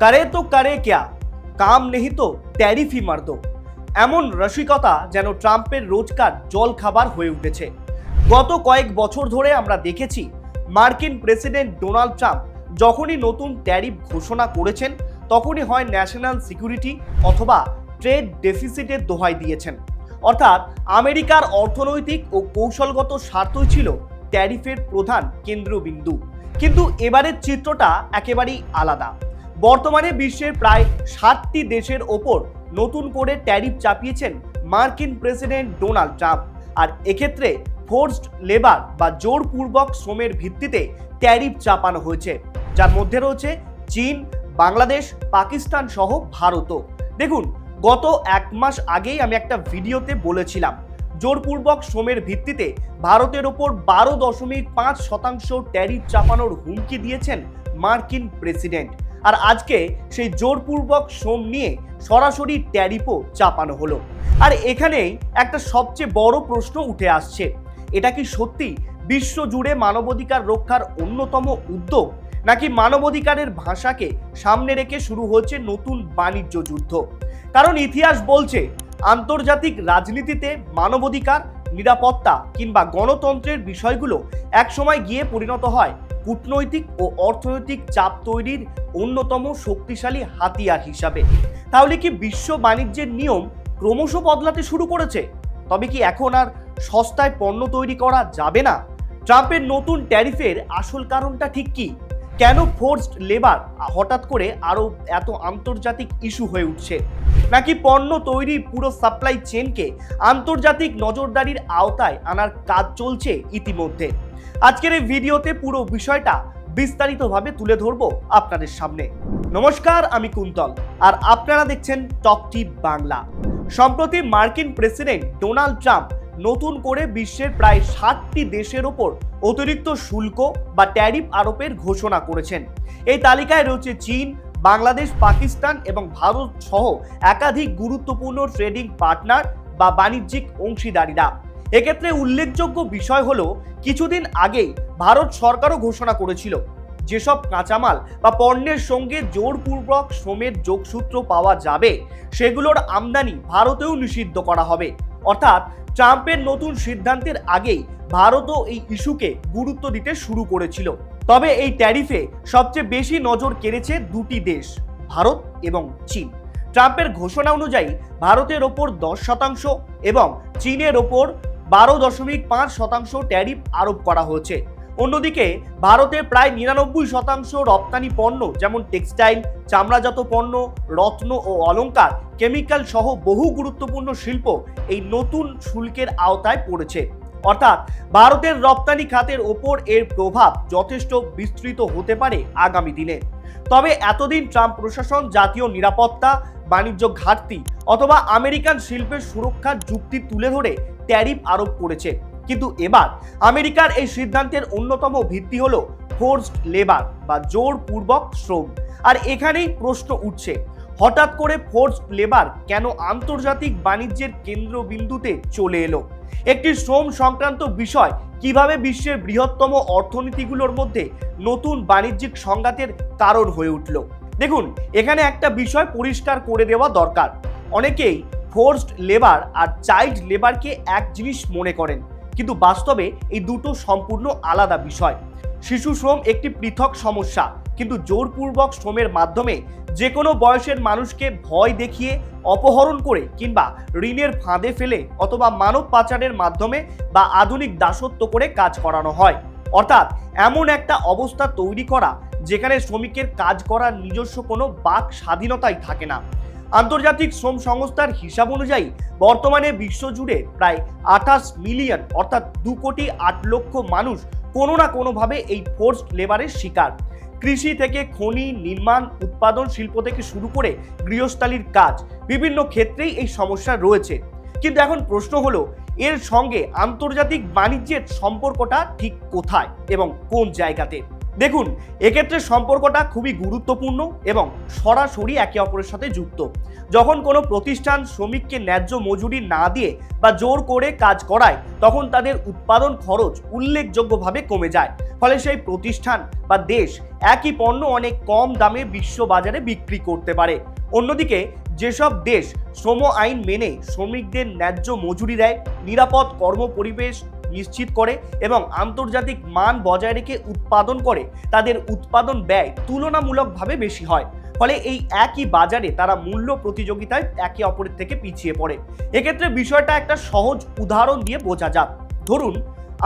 करे तो करे क्या, काम नहीं तो ট্যারিফ ই মার দো। এমন রসিকতা যেন ট্রাম্পের রোজকার জল খাবার হয়ে উঠেছে। গত কয়েক বছর ধরে আমরা দেখেছি মার্কিন প্রেসিডেন্ট ডোনাল্ড ট্রাম্প যখনই নতুন ট্যারিফ ঘোষণা করেছেন তখনই হয় ন্যাশনাল সিকিউরিটি অথবা ট্রেড ডেফিসিটের দোহাই দিয়েছেন। অর্থাৎ আমেরিকার অর্থনৈতিক ও কৌশলগত স্বার্থই ছিল ট্যারিফের প্রধান কেন্দ্রবিন্দু। কিন্তু এবারের চিত্রটা একেবারেই আলাদা। বর্তমানে বিশ্বের প্রায় 60টি দেশের ওপর নতুন করে ট্যারিফ চাপিয়েছেন মার্কিন প্রেসিডেন্ট ডোনাল্ড ট্রাম্প। আর এক্ষেত্রে ফোর্সড লেবার বা জোরপূর্বক শ্রমের ভিত্তিতে ট্যারিফ চাপানো হয়েছে, যার মধ্যে রয়েছে চীন, বাংলাদেশ, পাকিস্তান সহ ভারতও। দেখুন, গত এক মাস আগেই আমি একটা ভিডিওতে বলেছিলাম জোরপূর্বক শ্রমের ভিত্তিতে ভারতের ওপর 12.5% ট্যারিফ চাপানোর হুমকি দিয়েছেন মার্কিন প্রেসিডেন্ট। আর আজকে সেই জোরপূর্বক শ্রম নিয়ে সরাসরি ট্যারিফও চাপানো হলো। আর এখানেই একটা সবচেয়ে বড় প্রশ্ন উঠে আসছে, এটা কি সত্যি বিশ্বজুড়ে মানবাধিকার রক্ষার অন্যতম উদ্যোগ, নাকি মানবাধিকারের ভাষাকে সামনে রেখে শুরু হচ্ছে নতুন বাণিজ্য যুদ্ধ? কারণ ইতিহাস বলছে আন্তর্জাতিক রাজনীতিতে মানবাধিকার, নিরাপত্তা কিংবা গণতন্ত্রের বিষয়গুলো একসময় গিয়ে পরিণত হয় কূটনৈতিক ও অর্থনৈতিক চাপ তৈরির অন্যতম শক্তিশালী হাতিয়ার হিসাবে। তাহলে কি বিশ্ব বাণিজ্যের নিয়ম ক্রমশ বদলাতে শুরু করেছে? তবে কি এখন আর সস্তায় পণ্য তৈরি করা যাবে না? ট্রাম্পের নতুন ট্যারিফের আসল কারণটা ঠিক কি? কেন ফোর্সড লেবার হঠাৎ করে আরও এত আন্তর্জাতিক ইস্যু হয়ে উঠছে? নাকি পণ্য তৈরির পুরো সাপ্লাই চেনকে আন্তর্জাতিক নজরদারির আওতায় আনার কাজ চলছে ইতিমধ্যে? আজকের এই ভিডিওতে পুরো বিষয়টা বিস্তারিতভাবে তুলে ধরবো আপনাদের সামনে। নমস্কার, আমি কুন্তল আর আপনারা দেখছেন টপ টিপ বাংলা। সম্প্রতি মার্কিন প্রেসিডেন্ট ডোনাল্ড ট্রাম্প নতুন করে বিশ্বের প্রায় 60টি দেশের ওপর অতিরিক্ত শুল্ক বা ট্যারিফ আরোপের ঘোষণা করেছেন। এই তালিকায় রয়েছে চীন, বাংলাদেশ, পাকিস্তান এবং ভারত সহ একাধিক গুরুত্বপূর্ণ ট্রেডিং পার্টনার বা বাণিজ্যিক অংশীদারিরা। এক্ষেত্রে উল্লেখযোগ্য বিষয় হলো কিছুদিন আগেই ভারত সরকারও ঘোষণা করেছিল যেসব কাঁচামাল বা পণ্যের সঙ্গে জোরপূর্বক শ্রমের যোগসূত্র পাওয়া যাবে সেগুলোর আমদানি ভারতেও নিষিদ্ধ করা হবে। অর্থাৎ ট্রাম্পের নতুন সিদ্ধান্তের আগেই ভারতও এই ইস্যুকে গুরুত্ব দিতে শুরু করেছিল। তবে এই ট্যারিফে সবচেয়ে বেশি নজর কেড়েছে দুটি দেশ, ভারত এবং চীন। ট্রাম্পের ঘোষণা অনুযায়ী ভারতের ওপর 10% এবং চীনের ওপর 12.5% ট্যারিফ আরোপ করা হয়েছে। অন্যদিকে ভারতের প্রায় 99% রপ্তানি পণ্য যেমন টেক্সটাইল, চামড়াজাত পণ্য, রত্ন ও অলংকার, কেমিক্যাল সহ বহু গুরুত্বপূর্ণ শিল্প এই নতুন শুল্কের আওতায় পড়েছে। অর্থাৎ ভারতের রপ্তানি খাতের ওপর এর প্রভাব যথেষ্ট বিস্তৃত হতে পারে আগামী দিনে। তবে এতদিন ট্রাম্প প্রশাসন জাতীয় নিরাপত্তা, বাণিজ্য ঘাটতি অথবা আমেরিকান শিল্পের সুরক্ষার যুক্তি তুলে ধরে ট্যারিফ আরোপ করেছে। কিন্তু এবার আমেরিকার এই সিদ্ধান্তের অন্যতম ভিত্তি হলো ফোর্সড লেবার বা জোরপূর্বক শ্রম। আর এখানেই প্রশ্ন উঠছে, হঠাৎ করে ফোর্সড লেবার কেন আন্তর্জাতিক বাণিজ্যের কেন্দ্রবিন্দুতে চলে এলো? একটি শ্রম সংক্রান্ত বিষয় কিভাবে বিশ্বের বৃহত্তম অর্থনীতিগুলোর মধ্যে নতুন বাণিজ্যিক সংঘাতের কারণ হয়ে উঠল? দেখুন, এখানে একটা বিষয় পরিষ্কার করে দেওয়া দরকার। অনেকেই ফোর্সড লেবার আর চাইল্ড লেবারকে এক জিনিস মনে করেন, কিন্তু বাস্তবে এই দুটো সম্পূর্ণ আলাদা বিষয়। শিশু শ্রম একটি পৃথক সমস্যা, কিন্তু জোরপূর্বক শ্রমের মাধ্যমে যে কোনো বয়সের মানুষকে ভয় দেখিয়ে অপহরণ করে কিংবা ঋণের ফাঁদে ফেলে অথবা মানব পাচারের মাধ্যমে বা আধুনিক দাসত্ব করে কাজ করানো হয়। অর্থাৎ এমন একটা অবস্থা তৈরি করা যেখানে শ্রমিকের কাজ করার নিজস্ব কোনো বাক স্বাধীনতাই থাকে না। আন্তর্জাতিক শ্রম সংস্থার হিসাব অনুযায়ী বর্তমানে বিশ্বজুড়ে প্রায় 28 মিলিয়ন অর্থাৎ 2,08,00,000 মানুষ কোনো না কোনোভাবে এই ফোর্সড লেবারের শিকার। কৃষি থেকে খনি, নির্মাণ, উৎপাদন শিল্প থেকে শুরু করে গৃহস্থালির কাজ, বিভিন্ন ক্ষেত্রেই এই সমস্যা রয়েছে। কিন্তু এখন প্রশ্ন হলো, এর সঙ্গে আন্তর্জাতিক বাণিজ্যের সম্পর্কটা ঠিক কোথায় এবং কোন জায়গাতে? দেখুন, এক্ষেত্রে সম্পর্কটা খুবই গুরুত্বপূর্ণ এবং সরাসরি একে অপরের সাথে যুক্ত। যখন কোনো প্রতিষ্ঠান শ্রমিককে ন্যায্য মজুরি না দিয়ে বা জোর করে কাজ করায়, তখন তাদের উৎপাদন খরচ উল্লেখযোগ্যভাবে কমে যায়। ফলে সেই প্রতিষ্ঠান বা দেশ একই পণ্য অনেক কম দামে বিশ্ব বাজারে বিক্রি করতে পারে। অন্যদিকে যেসব দেশ শ্রম আইন মেনে শ্রমিকদের ন্যায্য মজুরি দেয়, নিরাপদ কর্মপরিবেশ নিশ্চিত করে এবং আন্তর্জাতিক মান বজায় রেখে উৎপাদন করে, তাদের উৎপাদন ব্যয় তুলনামূলকভাবে বেশি হয়। ফলে এই একই বাজারে তারা মূল্য প্রতিযোগিতায় একে অপরের থেকে পিছিয়ে পড়ে। এক্ষেত্রে বিষয়টা একটা সহজ উদাহরণ দিয়ে বোঝা যাক। ধরুন,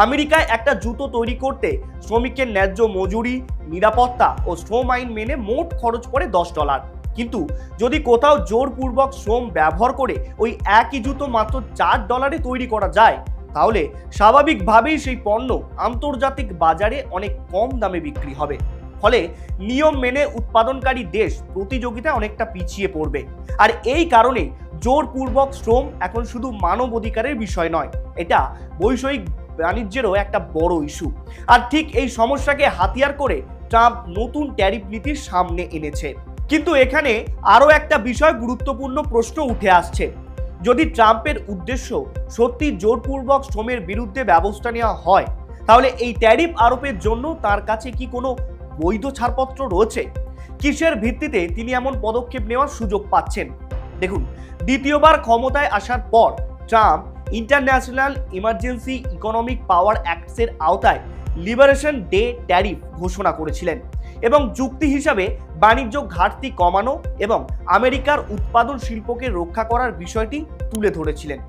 আমেরিকায় একটা জুতো তৈরি করতে শ্রমিকের ন্যায্য মজুরি, নিরাপত্তা ও শ্রম আইন মেনে মোট খরচ পড়ে $10। কিন্তু যদি কোথাও জোরপূর্বক শ্রম ব্যবহার করে ওই একই জুতো মাত্র $4 তৈরি করা যায়, তাহলে স্বাভাবিকভাবেই সেই পণ্য আন্তর্জাতিক বাজারে অনেক কম দামে বিক্রি হবে। ফলে নিয়ম মেনে উৎপাদনকারী দেশ প্রতিযোগিতায় অনেকটা পিছিয়ে পড়বে। আর এই কারণে জোরপূর্বক শ্রম এখন শুধু মানব অধিকারের বিষয় নয়, এটা বৈষয়িক বাণিজ্যেরও একটা বড় ইস্যু। আর ঠিক এই সমস্যাকে হাতিয়ার করে ট্রাম্প নতুন ট্যারিফ নীতির সামনে এনেছে। কিন্তু এখানে আরও একটা বিষয় গুরুত্বপূর্ণ প্রশ্ন উঠে আসছে। যদি ট্রাম্পের উদ্দেশ্য সত্যি জোরপূর্বক শ্রমের বিরুদ্ধে ব্যবস্থা নেওয়া হয়, তাহলে এই ট্যারিফ আরোপের জন্য তার কাছে কি কোনো বৈধ ছাড়পত্র রয়েছে? কিসের ভিত্তিতে তিনি এমন পদক্ষেপ নেওয়ার সুযোগ পাচ্ছেন? দেখুন, দ্বিতীয়বার ক্ষমতায় আসার পর Trump international emergency economic power অ্যাক্টসের আওতায় লিবারেশন ডে ট্যারিফ ঘোষণা করেছিলেন এবং যুক্তি হিসাবে বাণিজ্য ঘাটতি কমানো এবং আমেরিকার উৎপাদন শিল্পকে রক্ষা করার বিষয়টি তুলে ধরেছিলেন।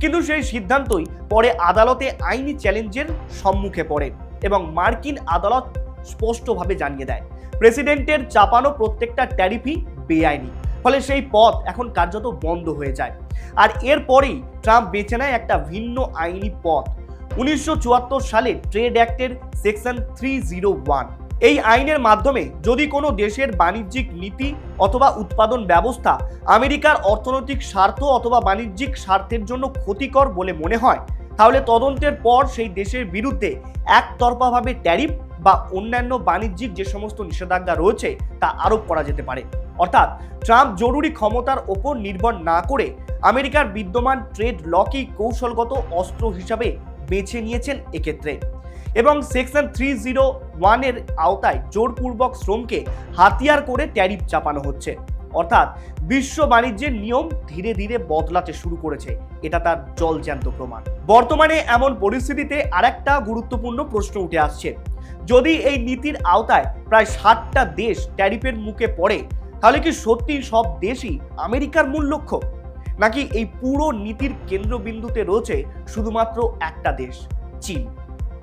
কিন্তু সেই সিদ্ধান্তই পরে আদালতে আইনি চ্যালেঞ্জের সম্মুখে পড়ে এবং মার্কিন আদালত স্পষ্টভাবে জানিয়ে দেয় প্রেসিডেন্টের চাপানো প্রত্যেকটা ট্যারিফই বেআইনি। ফলে সেই পথ এখন কার্যত বন্ধ হয়ে যায়। আর এরপরেই ট্রাম্প বেছে নেয় একটা ভিন্ন আইনি পথ, 1974 সালে ট্রেড অ্যাক্টের সেকশন 301। এই আইনের মাধ্যমে যদি কোনো দেশের বাণিজ্যিক নীতি অথবা উৎপাদন ব্যবস্থা আমেরিকার অর্থনৈতিক স্বার্থ অথবা বাণিজ্যিক স্বার্থের জন্য ক্ষতিকর বলে মনে হয়, তাহলে তদন্তের পর সেই দেশের বিরুদ্ধে একতরফাভাবে ট্যারিফ বা অন্যান্য বাণিজ্যিক যে সমস্ত নিষেধাজ্ঞা রয়েছে তা আরোপ করা যেতে পারে। অর্থাৎ ট্রাম্প জরুরি ক্ষমতার ওপর নির্ভর না করে আমেরিকার বিদ্যমান ট্রেড লকেই কৌশলগত অস্ত্র হিসাবে বেছে নিয়েছেন এক্ষেত্রে। এবং সেকশন 301 এর আওতায় জোরপূর্বক শ্রমকে হাতিয়ার করে ট্যারিফ চাপানো হচ্ছে। অর্থাৎ বিশ্ব বাণিজ্যের নিয়ম ধীরে ধীরে বদলাতে শুরু করেছে, এটা তার জলজ্যান্ত প্রমাণ। বর্তমানে এমন পরিস্থিতিতে আরেকটা গুরুত্বপূর্ণ প্রশ্ন উঠে আসছে, যদি এই নীতির আওতায় প্রায় 60টা দেশ ট্যারিফের মুখে পড়ে, তাহলে কি সত্যি সব দেশই আমেরিকার মূল লক্ষ্য, নাকি এই পুরো নীতির কেন্দ্রবিন্দুতে রয়েছে শুধুমাত্র একটা দেশ, চীন?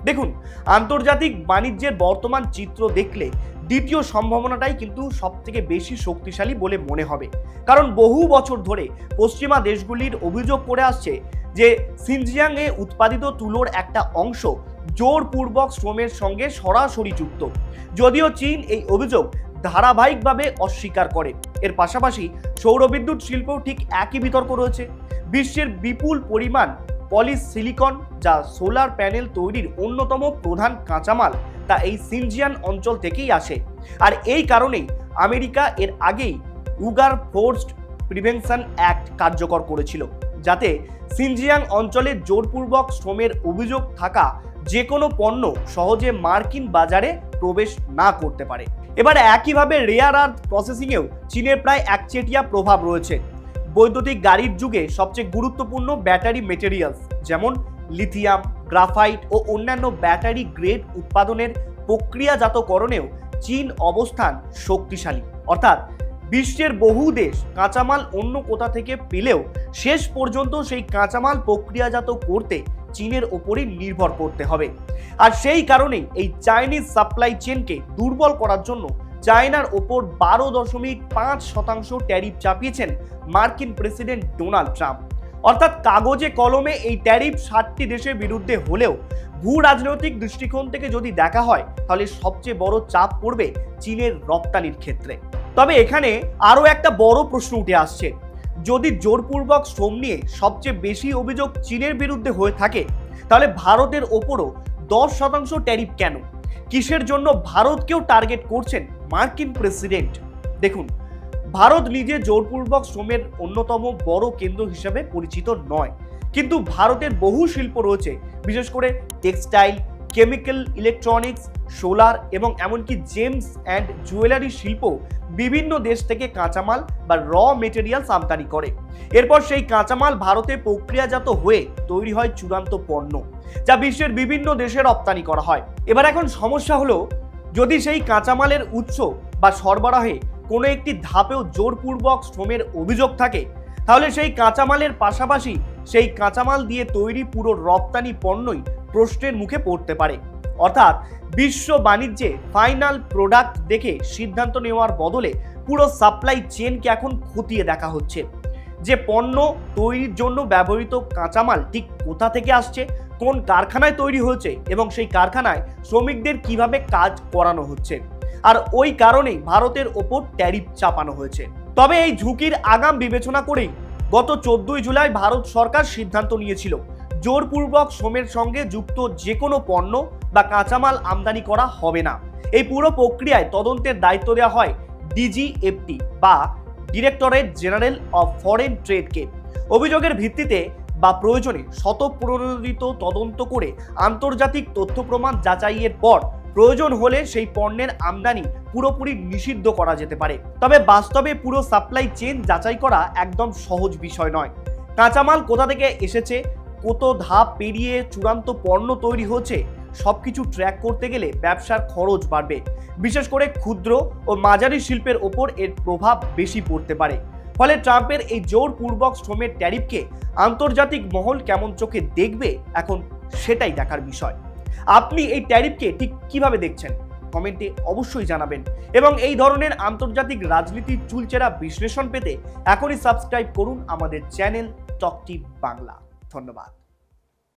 দেখুন, আন্তর্জাতিক বাণিজ্যের বর্তমান চিত্র দেখলে দ্বিতীয় সম্ভাবনাটাই কিন্তু সবথেকে বেশি শক্তিশালী বলে মনে হবে। কারণ বহু বছর ধরে পশ্চিমা দেশগুলির অভিযোগ করে আসছে যে সিনজিয়াংয়ে উৎপাদিত তুলোর একটা অংশ জোরপূর্বক শ্রমের সঙ্গে সরাসরি যুক্ত। যদিও চীন এই অভিযোগ ধারাবাহিকভাবে অস্বীকার করে। এর পাশাপাশি সৌরবিদ্যুৎ শিল্পেও ঠিক একই বিতর্ক রয়েছে। বিশ্বের বিপুল পরিমাণ পলিসিলিকন, যা সোলার প্যানেল তৈরির অন্যতম প্রধান কাঁচামাল, তা এই সিনজিয়াং অঞ্চল থেকেই আসে। আর এই কারণেই আমেরিকা এর আগেই উগার ফোর্সড প্রিভেনশন অ্যাক্ট কার্যকর করেছিল, যাতে সিনজিয়াং অঞ্চলে জোরপূর্বক শ্রমের অভিযোগ থাকা যে কোনো পণ্য সহজে মার্কিন বাজারে প্রবেশ না করতে পারে। এবার একইভাবে রেয়ার আর্থ প্রসেসিংয়েও চীনের প্রায় একচেটিয়া প্রভাব রয়েছে। বৈদ্যুতিক গাড়ির যুগে সবচেয়ে গুরুত্বপূর্ণ ব্যাটারি মেটেরিয়ালস যেমন লিথিয়াম, গ্রাফাইট ও অন্যান্য ব্যাটারি গ্রেড উৎপাদনের প্রক্রিয়াজাতকরণেও চীন অবস্থান শক্তিশালী। অর্থাৎ বিশ্বের বহু দেশ কাঁচামাল অন্য কোথা থেকে পেলেও শেষ পর্যন্ত সেই কাঁচামাল প্রক্রিয়াজাত করতে চীনের ওপরই নির্ভর করতে হবে। আর সেই কারণেই এই চাইনিজ সাপ্লাই চেনকে দুর্বল করার জন্য চায়নার ওপর 12.5% ট্যারিফ চাপিয়েছেন মার্কিন প্রেসিডেন্ট ডোনাল্ড ট্রাম্প। অর্থাৎ কাগজে কলমে এই ট্যারিফ 60টি দেশের বিরুদ্ধে হলেও ভূ রাজনৈতিক দৃষ্টিকোণ থেকে যদি দেখা হয়, তাহলে সবচেয়ে বড় চাপ পড়বে চীনের রপ্তানির ক্ষেত্রে। তবে এখানে আরও একটা বড় প্রশ্ন উঠে আসছে, যদি জোরপূর্বক শ্রম নিয়ে সবচেয়ে বেশি অভিযোগ চীনের বিরুদ্ধে হয়ে থাকে, তাহলে ভারতের ওপরও 10% ট্যারিফ কেন? কিসের জন্য ভারতকেও টার্গেট করছেন মার্কিন প্রেসিডেন্ট? দেখুন, ভারত নিজে জোরপূর্বক শ্রমের অন্যতম বড় কেন্দ্র হিসেবে পরিচিত নয়, কিন্তু ভারতের বহু শিল্প রয়েছে, বিশেষ করে টেক্সটাইল, কেমিক্যাল, ইলেকট্রনিক্স, সোলার এবং এমনকি জেমস অ্যান্ড জুয়েলারি শিল্প বিভিন্ন দেশ থেকে কাঁচামাল বা র মেটেরিয়ালস আমদানি করে। এরপর সেই কাঁচামাল ভারতে প্রক্রিয়াজাত হয়ে তৈরি হয় চূড়ান্ত পণ্য, যা বিশ্বের বিভিন্ন দেশে রপ্তানি করা হয়। এবার এখন সমস্যা হলো, যদি সেই কাঁচামালের উৎস বা সরবরাহে কোনো একটি ধাপেও জোরপূর্বক শ্রমের অভিযোগ থাকে, তাহলে সেই কাঁচামালের পাশাপাশি সেই কাঁচামাল দিয়ে তৈরি পুরো রপ্তানি পণ্যই প্রশ্নের মুখে পড়তে পারে। অর্থাৎ বিশ্ব বাণিজ্যে ফাইনাল প্রোডাক্ট দেখে সিদ্ধান্ত নেওয়ার বদলে পুরো সাপ্লাই চেনকে এখন খতিয়ে দেখা হচ্ছে, যে পণ্য তৈরির জন্য ব্যবহৃত কাঁচামাল ঠিক কোথা থেকে আসছে, কোন কারখানায় তৈরি হয়েছে এবং সেই কারখানায় শ্রমিকদের কিভাবে কাজ করানো হচ্ছে। আর ওই কারণেই ভারতের ওপর ট্যারিফ চাপানো হয়েছে। তবে এই ঝুঁকির আগাম বিবেচনা করেই গত 14 জুলাই ভারত সরকার সিদ্ধান্ত নিয়েছিল, জোরপূর্বক শ্রমের সঙ্গে যুক্ত যে কোনো পণ্য বা কাঁচামাল আমদানি করা হবে না। এই পুরো প্রক্রিয়ায় তদন্তের দায়িত্ব দেওয়া হয় ডিজিএফটি বা ডিরেক্টরেট জেনারেল অফ ফরেন ট্রেডকে। অভিযোগের ভিত্তিতে বা প্রয়োজনে স্বতঃপ্রণোদিত তদন্ত করে আন্তর্জাতিক তথ্য প্রমাণ যাচাইয়ের পর প্রয়োজন হলে সেই পণ্যের আমদানি পুরোপুরি নিষিদ্ধ করা যেতে পারে। তবে বাস্তবে পুরো সাপ্লাই চেইন যাচাই করা একদম সহজ বিষয় নয়। কাঁচামাল কোথা থেকে এসেছে, কত ধাপ পেরিয়ে চূড়ান্ত পণ্য তৈরি হচ্ছে, সবকিছু ট্র্যাক করতে গেলে ব্যবসার খরচ বাড়বে। বিশেষ করে ক্ষুদ্র ও মাঝারি শিল্পের ওপর এর প্রভাব বেশি পড়তে পারে। ফলে ট্রাম্পের এই জোরপূর্বক শ্রমের ট্যারিফকে আন্তর্জাতিক মহল কেমন চোখে দেখবে, এখন সেটাই দেখার বিষয়। আপনি এই ট্যারিফকে ঠিক কিভাবে দেখছেন কমেন্টে অবশ্যই জানাবেন, এবং এই ধরনের আন্তর্জাতিক রাজনীতির চুলচেরা বিশ্লেষণ পেতে এখনই সাবস্ক্রাইব করুন আমাদের চ্যানেল টক টিপ বাংলা। ধন্যবাদ।